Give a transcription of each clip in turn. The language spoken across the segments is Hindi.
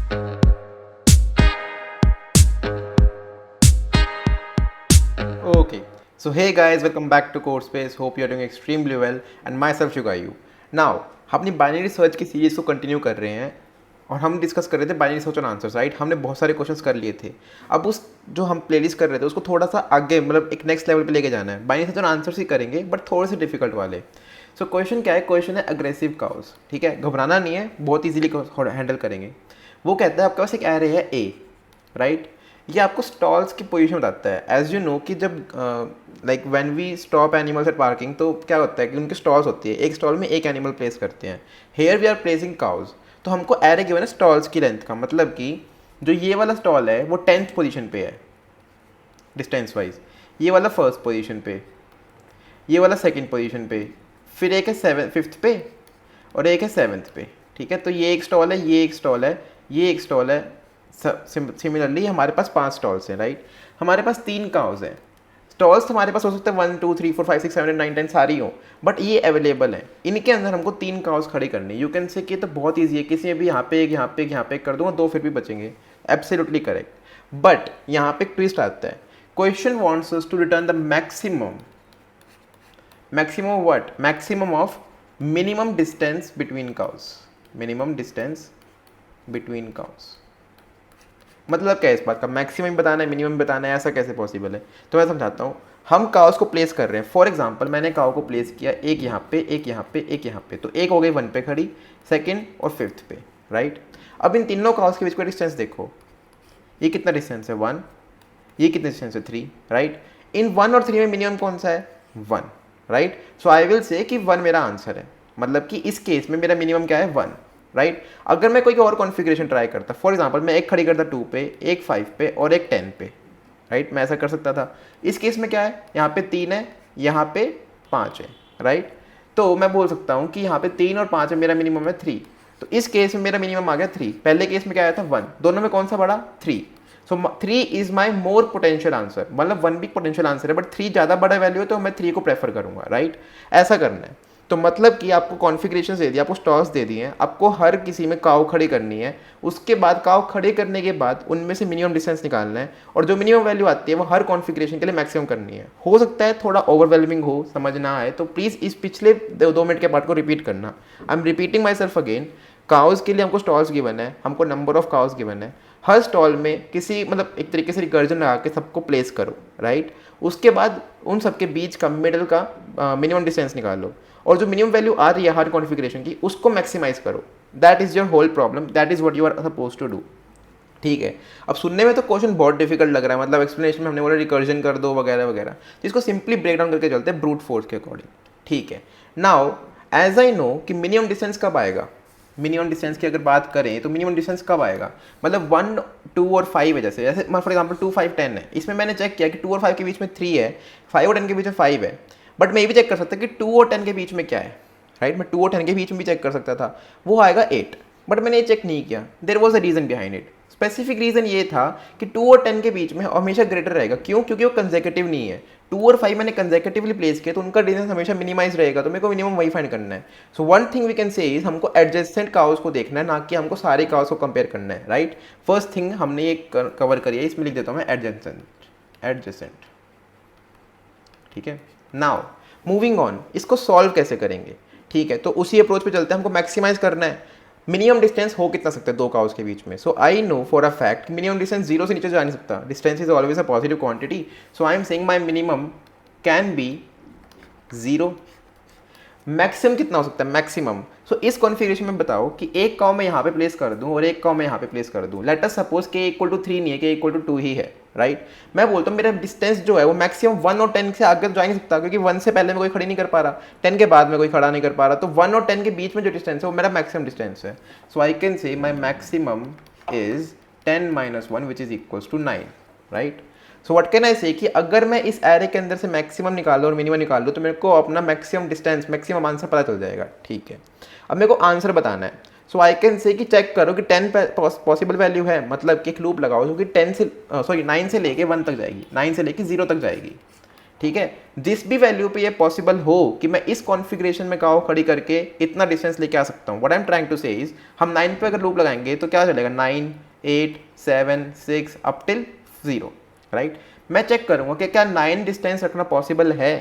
Okay, so hey guys, welcome back to Code Space. Hope you are doing extremely well and myself Shugayu. Now, हम अपनी बाइनरी सर्च की सीरीज को कंटिन्यू कर रहे हैं और हम डिस्कस कर रहे थे बाइनरी सर्च और आंसर्स, राइट। हमने बहुत सारे क्वेश्चंस कर लिए थे। अब उस जो हम प्लेलिस्ट कर रहे थे उसको थोड़ा सा आगे, मतलब एक नेक्स्ट लेवल पे लेके जाना है। बाइनरी सर्च और आंसर्स ही करेंगे बट थोड़े से डिफिकल्ट वाले। सो क्वेश्चन क्या है? क्वेश्चन है अग्रेसिव काउस, ठीक है। घबराना नहीं है, बहुत ईजिली हैंडल करेंगे। वो कहता है आपके पास एक एरे है ए, राइट। ये आपको स्टॉल्स की पोजीशन बताता है। एज यू नो कि जब like when we stop animals at parking तो क्या होता है कि उनके स्टॉल्स होती है, एक स्टॉल में एक एनिमल प्लेस करते हैं। Here we are placing cows, तो हमको एरे गिवन है स्टॉल्स की लेंथ का, मतलब कि जो ये वाला स्टॉल है वो 10th पोजीशन पे है डिस्टेंस वाइज, ये वाला फर्स्ट पोजीशन पे, ये वाला सेकंड पोजीशन पे, फिर एक है 5th पे और एक है 7th पे, ठीक है। तो ये एक स्टॉल है, ये एक स्टॉल है, ये एक स्टॉल है। सिमिलरली हमारे पास 5 स्टॉल्स हैं, राइट। हमारे पास 3 काउज हैं। स्टॉल्स हमारे पास हो सकते हैं 1 2 3 4 5 6 7 8 9 10 सारी हो, बट ये अवेलेबल हैं। इनके अंदर हमको 3 काउज खड़ी करनी। यू कैन से कि तो बहुत ईजी है, किसी में भी यहाँ पे एक, यहाँ पे एक, यहाँ पे एक कर दूंगा, 2 फिर भी बचेंगे। Absolutely correct. बट यहाँ पे एक ट्विस्ट आता है। Question wants us to return the maximum what? Maximum of minimum distance between cows. Minimum distance between cows मतलब क्या है? इस बात का मैक्सिमम बताना है, मिनिमम बताना है, ऐसा कैसे पॉसिबल है? तो मैं समझाता हूँ। हम काउस को प्लेस कर रहे हैं। फॉर एग्जांपल मैंने काउ को प्लेस किया एक यहाँ पे, एक यहाँ पे, एक यहाँ पे, तो एक हो गई 1 पे खड़ी, सेकंड और 5th पे, राइट। अब इन तीनों काउस के बीच का डिस्टेंस देखो, ये कितना डिस्टेंस है? 1। ये कितना डिस्टेंस है? 3, राइट। इन 1 और 3 में मिनिमम कौन सा है? 1, right. So I will say कि 1 मेरा आंसर है, मतलब कि इस केस में मेरा मिनिमम क्या है? 1, राइट। अगर मैं कोई और कॉन्फ़िगरेशन ट्राई करता, फॉर एग्जांपल मैं एक खड़ी करता 2 पे, एक 5 पे और एक 10 पे, राइट। मैं ऐसा कर सकता था। इस केस में क्या है? यहाँ पे 3 है, यहाँ पे 5 है, राइट। तो मैं बोल सकता हूँ कि यहाँ पे 3 और 5 है, मेरा मिनिमम है 3। तो इस केस में मेरा मिनिमम आ गया 3। पहले केस में क्या आया था? 1। दोनों में कौन सा बड़ा? 3। सो 3 is my more potential answer, मतलब 1 भी पोटेंशियल आंसर है बट 3 ज़्यादा बड़ा वैल्यू है तो मैं 3 को प्रेफर करूँगा, राइट। ऐसा करना है। तो मतलब कि आपको कॉन्फ़िगरेशन दे दिया, आपको स्टॉल्स दे दिए हैं, आपको हर किसी में काउ खड़ी करनी है। उसके बाद काउ खड़े करने के बाद उनमें से मिनिमम डिस्टेंस निकालना है और जो मिनिमम वैल्यू आती है वो हर कॉन्फ़िगरेशन के लिए मैक्सिमम करनी है। हो सकता है थोड़ा ओवरवेलमिंग हो, समझ ना आए, तो प्लीज़ इस पिछले 2 मिनट के पार्ट को रिपीट करना। I am repeating myself again. Cows के लिए हमको स्टॉल्स गिवन है, हमको नंबर ऑफ काउज गिवन है। हर स्टॉल में किसी, मतलब एक तरीके से रिकर्जन लगा के सबको प्लेस करो, राइट। उसके बाद उन सबके बीच का मिडल का मिनिमम डिस्टेंस निकालो और जो मिनिमम वैल्यू आ रही है हर कॉन्फ़िगरेशन की उसको मैक्सिमाइज करो। That is your whole problem, that is what you are suppose to do, ठीक है। अब सुनने में तो क्वेश्चन बहुत डिफिकल्ट लग रहा है, मतलब एक्सप्लेनेशन में हमने बोला रिकर्जन कर दो वगैरह वगैरह, जिसको सिंपली ब्रेक डाउन करके चलते हैं ब्रूट फोर्स के अकॉर्डिंग, ठीक है। नाउ एज आई नो कि मिनिमम डिस्टेंस कब आएगा, मिनिमम डिस्टेंस की अगर बात करें तो मिनिमम डिस्टेंस कब आएगा, मतलब 1 2 और 5 है। जैसे फॉर एग्जांपल 2 5 10 है, इसमें मैंने चेक किया कि 2 और 5 के बीच में 3 है, 5 और 10 के बीच में 5 है। बट मैं ये भी चेक कर सकता कि 2 और 10 के बीच में क्या है, राइट। मैं 2 और 10 के बीच में भी चेक कर सकता था, वो आएगा 8। बट मैंने ये चेक नहीं किया। There was a reason behind it. Specific reason ये था कि 2 और 10 के बीच में हमेशा ग्रेटर रहेगा। क्यों? क्योंकि वो कंसेक्यूटिव नहीं है। 2 और 5 मैंने कंसेक्यूटिवली प्लेस किया तो उनका डिस्टेंस हमेशा मिनिमाइज रहेगा, तो मेरे को मिनिमम वही फाइंड करना है। So one thing we can say is हमको एडजेसेंट काउस को देखना है, ना कि हमको सारे काउस को कंपेयर करना है, राइट। फर्स्ट थिंग हमने ये कवर करी है, इसमें लिख देता हूँ मैं एडजेसेंट, ठीक है। नाउ मूविंग ऑन, इसको सॉल्व कैसे करेंगे, ठीक है। तो उसी अप्रोच पे चलते हैं। हमको मैक्सिमाइज करना है। मिनिमम डिस्टेंस हो कितना सकता है 2 काउस के बीच में? So I know for a fact minimum distance 0 से नीचे जा नहीं सकता। Distance is always a positive quantity, so I am saying my minimum can be 0। Maximum कितना हो सकता है? मैक्सिमम, सो इस कॉन्फ़िगरेशन में बताओ कि एक काउ मैं यहाँ पे प्लेस कर दूँ और एक काउ मैं यहाँ पे प्लेस कर दूँ। लेट अस सपोज के इक्वल टू 3 नहीं है, कि इक्वल टू 2 ही है, राइट। मैं बोलता हूँ मेरा डिस्टेंस जो है वो मैक्सिमम 1 और 10 से आगे तो जा नहीं सकता, क्योंकि 1 से पहले मैं कोई खड़ी नहीं कर पा रहा, 10 के बाद में कोई खड़ा नहीं कर पा रहा। तो 1 और 10 के बीच में जो डिस्टेंस है वो मेरा मैक्सिमम डिस्टेंस है। सो I can say my maximum is 10 - 1 which is equals to 9, right. So what can I say कि अगर मैं इस एरे के अंदर से मैक्सिमम निकाल लूँ और मिनिमम निकाल लूँ तो मेरे को अपना मैक्सिमम डिस्टेंस, मैक्सिमम आंसर पता चल जाएगा, ठीक है। अब मेरे को आंसर बताना है। सो आई कैन से कि चेक करो कि 10 पॉसिबल वैल्यू है, मतलब कि एक लूप लगाओ जो कि 9 से लेके 1 तक जाएगी, 9 से लेके 0 तक जाएगी, ठीक है, जिस भी वैल्यू पे ये पॉसिबल हो कि मैं इस कॉन्फ़िगरेशन में काओ खड़ी करके इतना डिस्टेंस लेके आ सकता हूँ, what I am trying to say is, हम 9 पे अगर लूप लगाएंगे तो क्या चलेगा, 9 8 7 6 अप टिल 0, राइट। मैं चेक करूँगा कि क्या 9 डिस्टेंस रखना पॉसिबल है।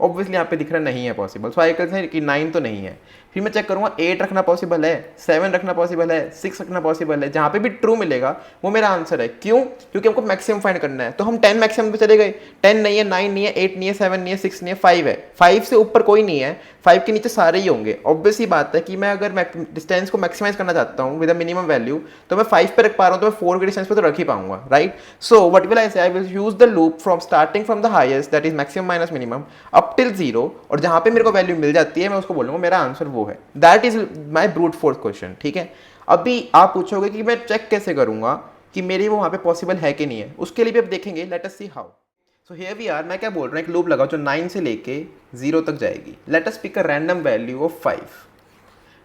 ऑब्वियसली यहाँ पे दिख रहा नहीं है पॉसिबल, सो आई कैन से कि 9 तो नहीं है। फिर मैं चेक करूँगा 8 रखना पॉसिबल है, 7 रखना पॉसिबल है, 6 रखना पॉसिबल है। जहाँ पे भी ट्रू मिलेगा वो मेरा आंसर है। क्यों? क्योंकि हमको मैक्सिमम फाइंड करना है। तो हम 10 मैक्सिमम पे चले गए, 10 नहीं है, 9 नहीं है, 8 नहीं है, 7 नहीं है, 6 नहीं है, 5 है। 5 से ऊपर कोई नहीं है, 5 के नीचे सारे ही होंगे। ऑब्वियस ही बात है कि मैं अगर डिस्टेंस को मैक्सिमाइज करना चाहता हूँ विद अ मिनिमम वैल्यू, तो मैं 5 पे रख पा रहा हूँ, तो मैं 4 के डिस्टेंस पे तो रख ही पाऊंगा, right. So what will I say, I will use the loop from starting from the highest that is maximum minus minimum up till 0, और जहां पे मेरे को वैल्यू मिल जाती है मैं उसको बोलूंगा मेरा आंसर वो है। That is my brute force question, ठीक है। अभी आप पूछोगे कि मैं चेक कैसे करूंगा कि मेरी वो वहां पे पॉसिबल है कि नहीं है, उसके लिए भी अब देखेंगे, let us see how. So here we are, मैं क्या बोल रहा हूँ, एक लूप लगाओ जो 9 से लेके 0 तक जाएगी। Let us pick a random value of 5,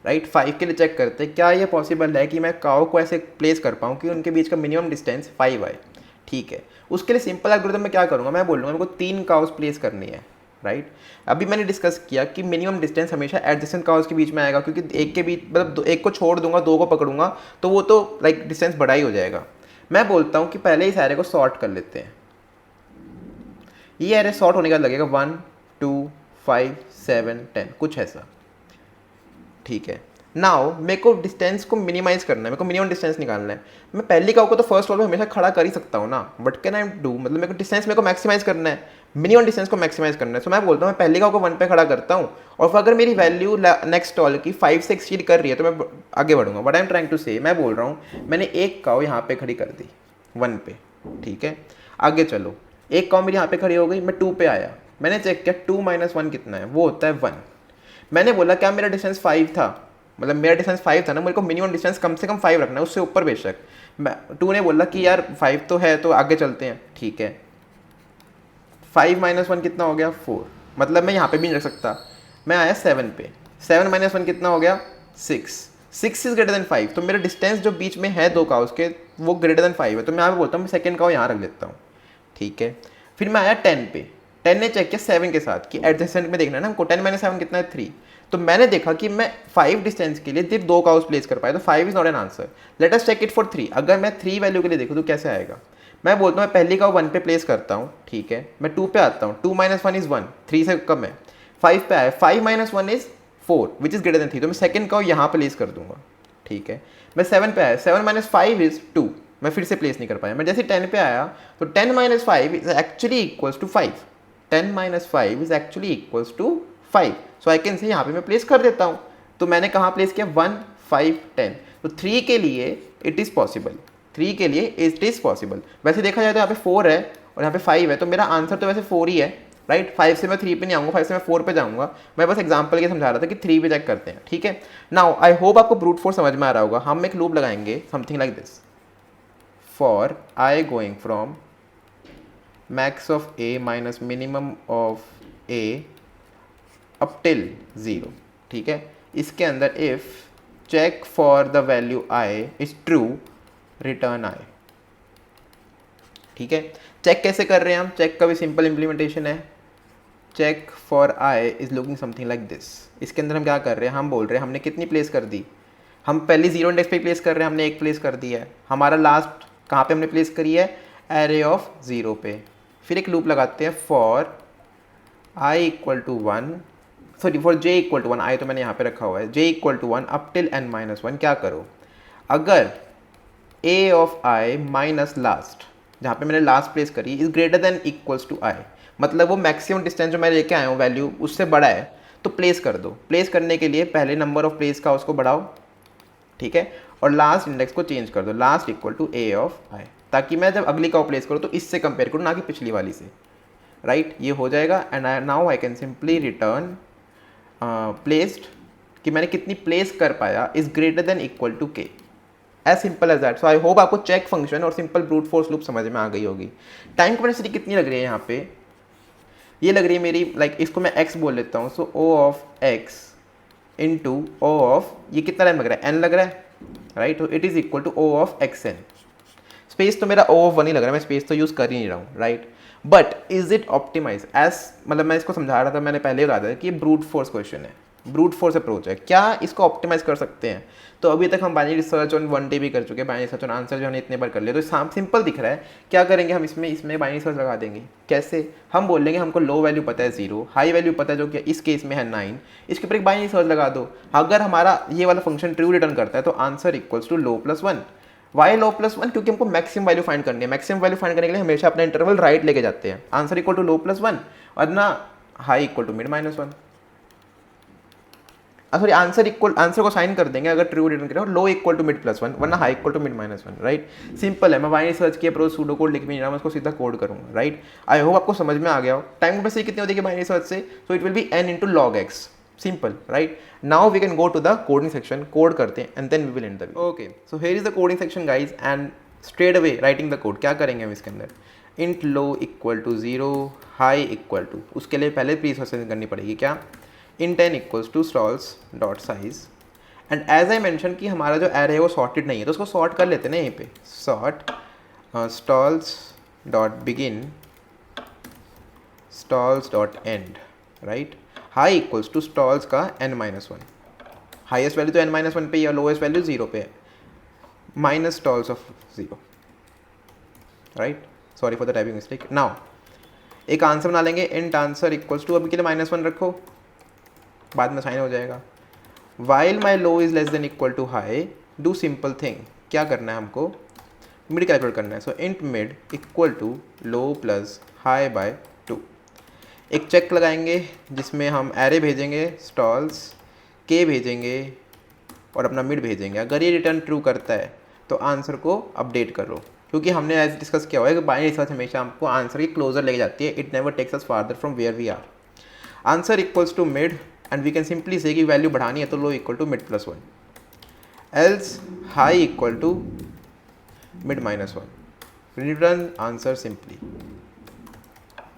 right. 5 के लिए चेक करते हैं क्या ये पॉसिबल है कि मैं काओ को ऐसे प्लेस कर पाऊँ कि उनके बीच का मिनिमम डिस्टेंस 5 आए, ठीक है। उसके लिए सिंपल एल्गोरिथम में क्या करूँगा, मैं बोल लूँगा मेरे को 3 काउस प्लेस करनी है, राइट। अभी मैंने डिस्कस किया कि मिनिमम डिस्टेंस हमेशा एडजेसेंट काउस के बीच में आएगा, क्योंकि एक के बीच मतलब एक को छोड़ दूंगा, 2 को पकड़ूंगा तो वो तो लाइक डिस्टेंस बड़ा ही हो जाएगा। मैं बोलता हूँ कि पहले इस एरे को सॉर्ट कर लेते हैं। ये एरे सॉर्ट होने का लगेगा 1 2 5 7 10 कुछ ऐसा, ठीक है। नाउ मेरे को डिस्टेंस को मिनिमाइज करना है, मेरे को मिनिमम डिस्टेंस निकालना है। मैं पहली काउ को तो फर्स्ट वॉल पे हमेशा खड़ा कर ही सकता हूँ ना, बट कैन आई डू, मतलब मेरे को डिस्टेंस मेरे को मैक्सिमाइज करना है, मिनिमम डिस्टेंस को मैक्सिमाइज करना है। सो मैं बोलता हूँ मैं पहली काउ को 1 पे खड़ा करता हूँ, और फिर अगर मेरी वैल्यू नेक्स्ट वॉल की 5 से एक्सीड कर रही है तो मैं आगे बढ़ूंगा। But I am trying to say, मैं बोल रहा हूँ मैंने एक काउ यहाँ पे खड़ी कर दी 1 पे, ठीक है। आगे चलो, एक काउ मेरी यहाँ पे खड़ी हो गई, मैं 2 पे आया, मैंने चेक किया 2 - 1 कितना है, वो होता है 1। मैंने बोला क्या मेरा डिस्टेंस 5 था, मतलब मेरा डिस्टेंस 5 था ना, मेरे को मिनिमम डिस्टेंस कम से कम 5 रखना है, उससे ऊपर बेशक। मैं 2 ने बोला कि यार 5 तो है तो आगे चलते हैं, ठीक है। 5 - 1 कितना हो गया, 4, मतलब मैं यहाँ पे भी नहीं रख सकता। मैं आया 7 पे, 7 - 1 कितना हो गया, 6। 6 इज ग्रेटर देन 5, तो मेरा डिस्टेंस जो बीच में है 2 काउस के वो ग्रेटर देन 5 है, तो मैं यहाँ पे बोलता हूँ मैं सेकंड काउ यहाँ रख लेता हूँ, ठीक है। फिर मैं आया 10 पे, 10 ने चेक किया 7 के साथ कि एडजेसेंट में देखना है ना हमको, 10 - 7 कितना है, 3। तो मैंने देखा कि मैं 5 डिस्टेंस के लिए सिर्फ 2 काउस प्लेस कर पाया, तो 5 is not an answer. Let us check it for 3। अगर मैं 3 वैल्यू के लिए देखूँ तो कैसे आएगा, मैं बोलता हूँ मैं पहली काउ 1 पे प्लेस करता हूँ, ठीक है। मैं 2 पे आता हूँ, 2 - 1 इज 1, 3 से कम है। 5 पे आया, 5 - 1 is 4 which is greater then 3, तो मैं सेकंड काउ यहाँ प्लेस कर दूंगा, ठीक है। मैं 7 पे आया, 7 - 5 इज 2, मैं फिर से प्लेस नहीं कर पाया। मैं जैसे 10 पे आया तो 10 - 5 is actually equals to 5, 10 - 5 is actually equals to 5, so I can say यहाँ पे मैं प्लेस कर देता हूँ। तो मैंने कहाँ प्लेस किया, 1 5 10, तो 3 के लिए इट इज़ पॉसिबल, 3 के लिए इट इज़ पॉसिबल। वैसे देखा जाए तो यहाँ पे 4 है और यहाँ पे 5 है, तो मेरा आंसर तो वैसे 4 ही है, राइट। 5 से मैं 3 पे नहीं आऊँगा, 5 से मैं 4 पे जाऊँगा। मैं बस एग्जाम्पल के समझा रहा था कि 3 पे चेक करते हैं, ठीक है। नाउ आई होप आपको ब्रूट फोर्स समझ में आ रहा होगा। हम एक लूप लगाएंगे something like this, for I going from max of A minus minimum of A up till 0, ठीक है। इसके अंदर if check for the value I is true return I, ठीक है। चेक कैसे कर रहे हैं हम, चेक का भी सिंपल इंप्लीमेंटेशन है। Check for I is looking something like this. इसके अंदर हम क्या कर रहे हैं, हम बोल रहे हैं हमने कितनी प्लेस कर दी, हम पहली 0 इंडेक्स पे प्लेस कर रहे हैं, हमने 1 प्लेस कर दिया है। हमारा लास्ट कहाँ पे हमने प्लेस करी है, एरे ऑफ 0 पे। फिर एक लूप लगाते हैं for I equal to 1, sorry for j equal to 1, I तो मैंने यहाँ पे रखा हुआ है, j equal to 1 up till n - 1। क्या करो, अगर a of i minus last, जहाँ पे मैंने लास्ट प्लेस करी, is greater than equals to i, मतलब वो मैक्सिमम डिस्टेंस जो मैं लेके आया हूँ वैल्यू उससे बड़ा है, तो प्लेस कर दो। प्लेस करने के लिए पहले नंबर ऑफ प्लेस का उसको बढ़ाओ, ठीक है, और लास्ट इंडेक्स को चेंज कर दो, last equal to a of i, ताकि मैं जब अगली का प्लेस करूँ तो इससे कंपेयर करूँ, ना कि पिछली वाली से, राइट। ये हो जाएगा and now I can simply return placed, कि मैंने कितनी प्लेस कर पाया, is greater than equal to K, as simple as that. So I hope आपको चेक फंक्शन और सिंपल ब्रूट फोर्स लूप समझ में आ गई होगी। टाइम कॉम्प्लेक्सिटी कितनी लग रही है यहाँ पे, ये लग रही है मेरी लाइक इसको मैं x बोल लेता हूँ, सो o of x into o of, ये कितना टाइम लग रहा है, n लग रहा है, राइट। तो it is equal to o of xn। Space तो मेरा O(1) ही लग रहा है, मैं स्पेस तो यूज़ कर ही नहीं रहा हूँ, right. But is it optimise as, मतलब मैं इसको समझा रहा था, मैंने पहले बता दिया कि ये ब्रूट फोर्स क्वेश्चन है, ब्रूट फोर्स अप्रोच है, क्या इसको ऑप्टिमाइज कर सकते हैं। तो अभी तक हम बाइनरी रिसर्च ऑन 1D भी कर चुके हैं, बाइनरी रिसर्च ऑन आंसर जो हमने इतने बार कर लिया, तो सिंपल दिख रहा है। क्या करेंगे हम इसमें बाइनरी रिसर्च लगा देंगे। कैसे? हम बोल देंगे हमको लो वैल्यू पता है 0, हाई वैल्यू पता है जो कि इस केस में है 9, इसके ऊपर एक बाइनरी रिसर्च लगा दो। अगर हमारा ये वाला फंक्शन ट्रू रिटर्न करता है तो answer equals to low plus 1। Why low plus 1? क्योंकि हमको मैक्सिमम वैल्यू फाइंड करनी है, मैक्सिमम वैल्यू फाइंड करने के लिए हमेशा अपना इंटरवल राइट लेके जाते हैं। Answer equal to low plus 1 वरना high equal to mid minus 1। Sorry, answer को साइन कर देंगे अगर ट्रू रिटर्न करें, और low equal to mid plus 1 वरना high equal to mid minus 1, right. Simple है, मैं बाइनरी सर्च की अप्रोच सूडो कोड लिख भी नहीं रहा, मैं उसको सीधा कोड करूंगा, राइट। आई होप आपको समझ में आ गया हो। टाइम बस कितनी होती है बाइनरी सर्च से? So it will be n into log x, simple, right. Now we can go to the coding section, code करते हैं and then we will end the video. Okay, so here is the coding section guys, and straight away writing the code. क्या करेंगे हम इसके अंदर? Int low equal to 0, high equal to, उसके लिए पहले प्री प्रोसेसिंग करनी पड़ेगी। क्या? int n equals to stalls dot size, and as I mention कि हमारा जो एरे है वो सॉर्टेड नहीं है, तो उसको सॉर्ट कर लेते हैं ना यहीं पे। Sort stalls dot begin stalls dot end, right. High equals to stalls का n-1, हाईएस्ट वैल्यू तो n-1 पे ही है, लोएस्ट वैल्यू 0 पे है, minus stalls of 0, right. Sorry for the typing mistake. Now एक आंसर बना लेंगे, इंट आंसर इक्वल्स टू, अभी के लिए -1 रखो, बाद में साइन हो जाएगा। While my low is less than equal to high, do simple thing. क्या करना है हमको? मिड कैलकुलेट करना है। So int mid equal to low plus high by 2। एक चेक लगाएंगे जिसमें हम एरे भेजेंगे, स्टॉल्स के भेजेंगे और अपना मिड भेजेंगे। अगर ये रिटर्न ट्रू करता है तो आंसर को अपडेट करो, क्योंकि हमने एज डिस्कस किया हुआ है कि बाइनरी रिसर्च हमेशा हमको आंसर की क्लोजर लेके जाती है, it never takes us farther from where we are. Answer equals to mid, and we can simply say कि वैल्यू बढ़ानी है तो low equal to mid plus 1, else high equal to mid minus 1, return answer simply,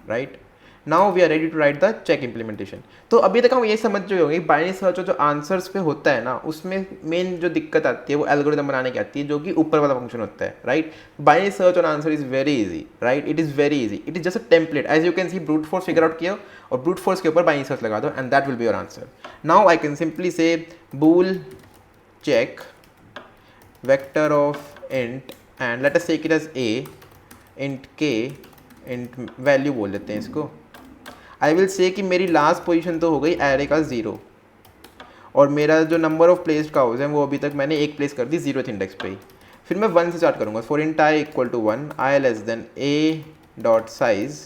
right. Now we are ready to write the check implementation. तो अभी तक हम ये समझ चुके होंगे बाइनरी सर्च जो आंसर्स पे होता है ना, उसमें मेन जो दिक्कत आती है वो एल्गोरिथम बनाने की आती है, जो कि ऊपर वाला फंक्शन होता है, right. Binary search on answer is very easy, right, it is very easy, it is just a template. As you can see brute force figure out किया और ब्रूट फोर्स के ऊपर बाइनरी सर्च लगा दो and that will be your answer. Now I can simply say bool check vector of int and let us take it as a, int k, int value बोल देते हैं इसको। आई विल से कि मेरी लास्ट पोजीशन तो हो गई एरे का 0, और मेरा जो नंबर ऑफ प्लेस्ड काउज है वो अभी तक मैंने एक प्लेस कर दी 0th इंडेक्स पे ही। फिर मैं 1 से स्टार्ट करूँगा। For int I equal to 1, I less than a dot size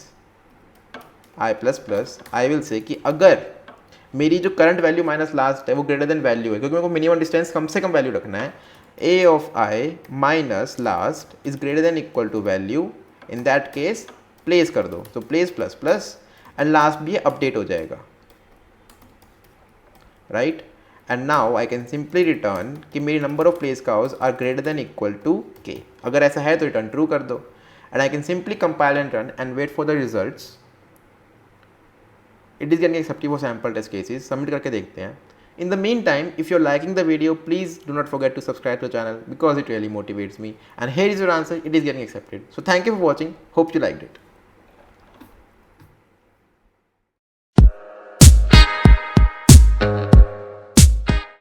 I plus plus, I will say कि अगर मेरी जो करंट वैल्यू माइनस लास्ट है वो ग्रेटर देन वैल्यू है, क्योंकि मेरे को मिनिमम डिस्टेंस कम से कम वैल्यू रखना है, a of I minus last is greater than equal to value, in that case place कर दो, तो place plus plus and last भी अपडेट हो जाएगा, right. And now I can simply return कि मेरी number of place cows are greater than equal to k। अगर ऐसा है तो रिटर्न ट्रू कर दो, and I can simply compile and run and wait for the results. It is getting accepted for sample test cases. Submit करके देखते हैं। In the meantime, if you're liking the video, please do not forget to subscribe to the channel because it really motivates me. And here is your answer. It is getting accepted. So thank you for watching. Hope you liked it.